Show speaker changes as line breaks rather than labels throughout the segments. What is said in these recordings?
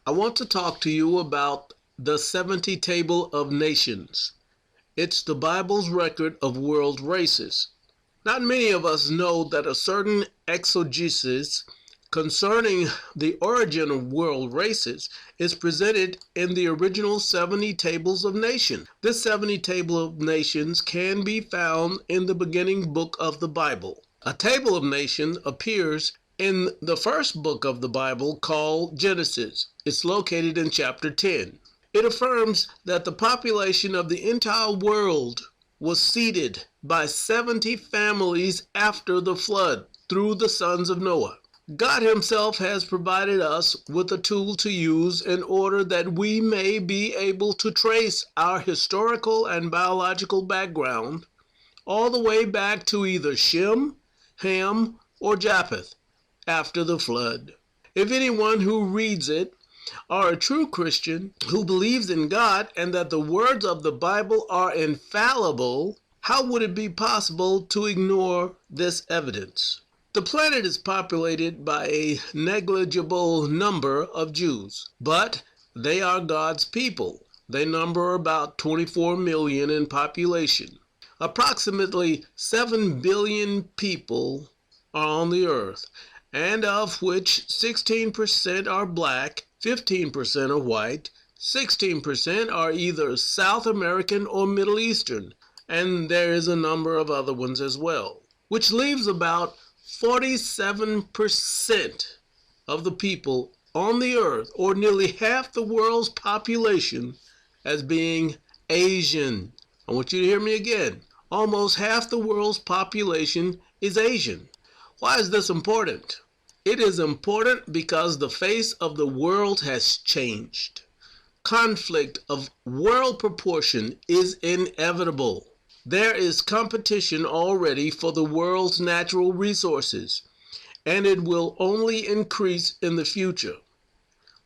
I want to talk to you about the 70 Table of Nations. It's the Bible's record of world races. Not many of us know that a certain exegesis concerning the origin of world races is presented in the original 70 Tables of Nations. This 70 Table of Nations can be found in the beginning book of the Bible. A Table of Nations appears in the first book of the Bible called Genesis. It's located in chapter 10. It affirms that the population of the entire world was seeded by 70 families after the flood through the sons of Noah. God himself has provided us with a tool to use in order that we may be able to trace our historical and biological background all the way back to either Shem, Ham, or Japheth after the flood. If anyone who reads it are a true Christian who believes in God and that the words of the Bible are infallible, how would it be possible to ignore this evidence? The planet is populated by a negligible number of Jews, but they are God's people. They number about 24 million in population. Approximately 7 billion people are on the earth, and of which 16% are black, 15% are white, 16% are either South American or Middle Eastern, and there is a number of other ones as well, which leaves about 47% of the people on the earth, or nearly half the world's population, as being Asian. I want you to hear me again. Almost half the world's population is Asian. Why is this important? It is important because the face of the world has changed. Conflict of world proportion is inevitable. There is competition already for the world's natural resources, and it will only increase in the future.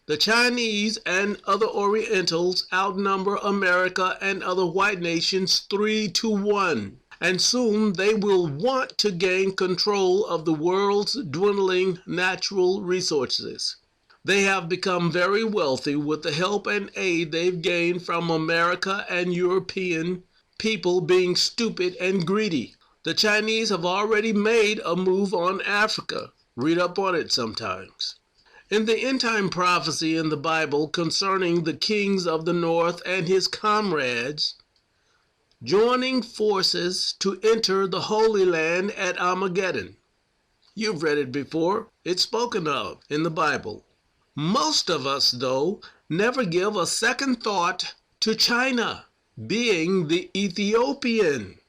The Chinese and other Orientals outnumber America and other white nations 3-1. And soon they will want to gain control of the world's dwindling natural resources. They have become very wealthy with the help and aid they've gained from America and European people being stupid and greedy. The Chinese have already made a move on Africa. Read up on it sometimes. In the end-time prophecy in the Bible concerning the kings of the north and his comrades joining forces to enter the Holy Land at Armageddon. You've read it before. It's spoken of in the Bible. Most of us, though, never give a second thought to China being the Ethiopian.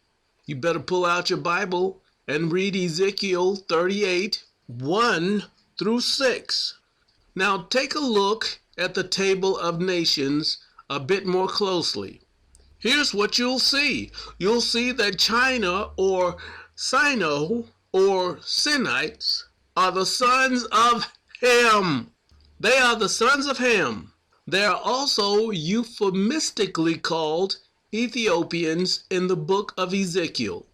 You better pull out your Bible and read Ezekiel 38, 1-6. Now take a look at the Table of Nations a bit more closely. Here's what you'll see. You'll see that China or Sino or Sinites are the sons of Ham. They are the sons of Ham. They are also euphemistically called Ethiopians in the book of Ezekiel.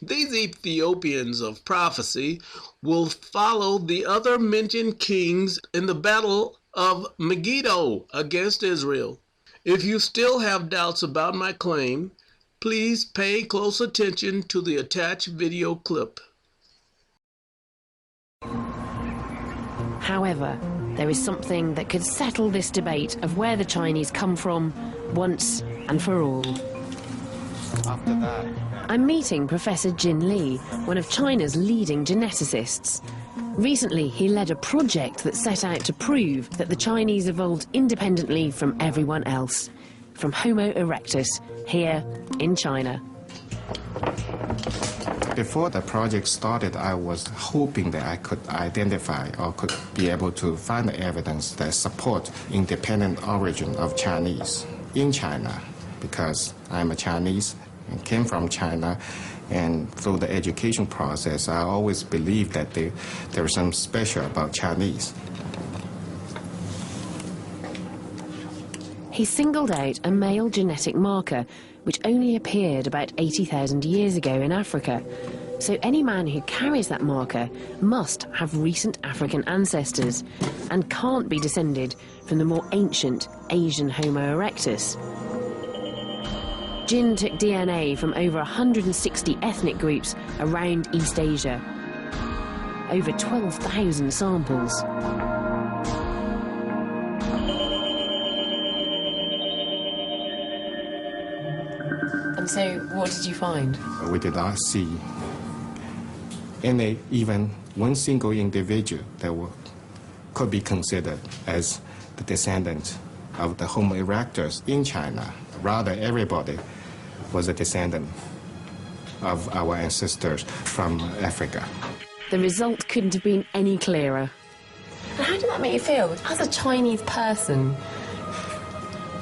These Ethiopians of prophecy will follow the other mentioned kings in the battle of Megiddo against Israel. If you still have doubts about my claim, please pay close attention to the attached video clip.
However, there is something that could settle this debate of where the Chinese come from once and for all.
After that,
I'm meeting Professor Jin Li, one of China's leading geneticists. Recently, he led a project that set out to prove that the Chinese evolved independently from everyone else, from Homo erectus, here in China.
before the project started, I was hoping that I could identify or could be able to find the evidence that support independent origin of Chinese in China, because I'm a Chinese and came from China. And through the education process, I always believed that there was something special about Chinese.
He singled out a male genetic marker which only appeared about 80,000 years ago in Africa. So any man who carries that marker must have recent African ancestors and can't be descended from the more ancient Asian Homo erectus. Jin took DNA from over 160 ethnic groups around East Asia. Over 12,000 samples. And so, what did you find?
We did not see any, even one single individual that could be considered as the descendant of the Homo erectus in China. Rather, everybody was a descendant of our ancestors from Africa.
The result couldn't have been any clearer. And how did that make you feel as a Chinese person?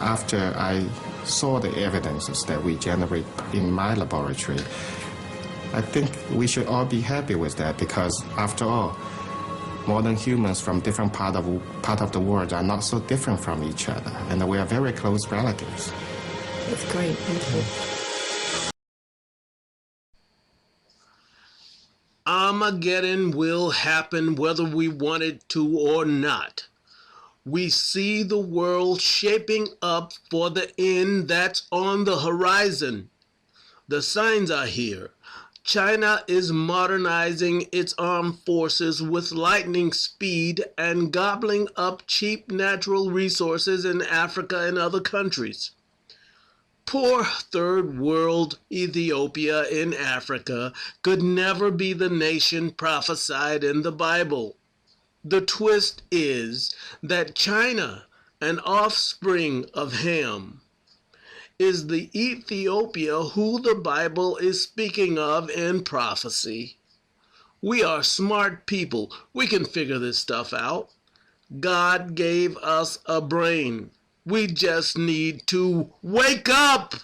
After I saw the evidences that we generate in my laboratory, I think we should all be happy with that, because after all, modern humans from different part of the world are not so different from each other, and we are very close relatives.
That's great, thank you.
Armageddon will happen whether we want it to or not. We see the world shaping up for the end that's on the horizon. The signs are here. China is modernizing its armed forces with lightning speed and gobbling up cheap natural resources in Africa and other countries. Poor third world Ethiopia in Africa could never be the nation prophesied in the Bible. The twist is that China, an offspring of Ham, is the Ethiopia who the Bible is speaking of in prophecy. We are smart people. We can figure this stuff out. God gave us a brain. We just need to wake up!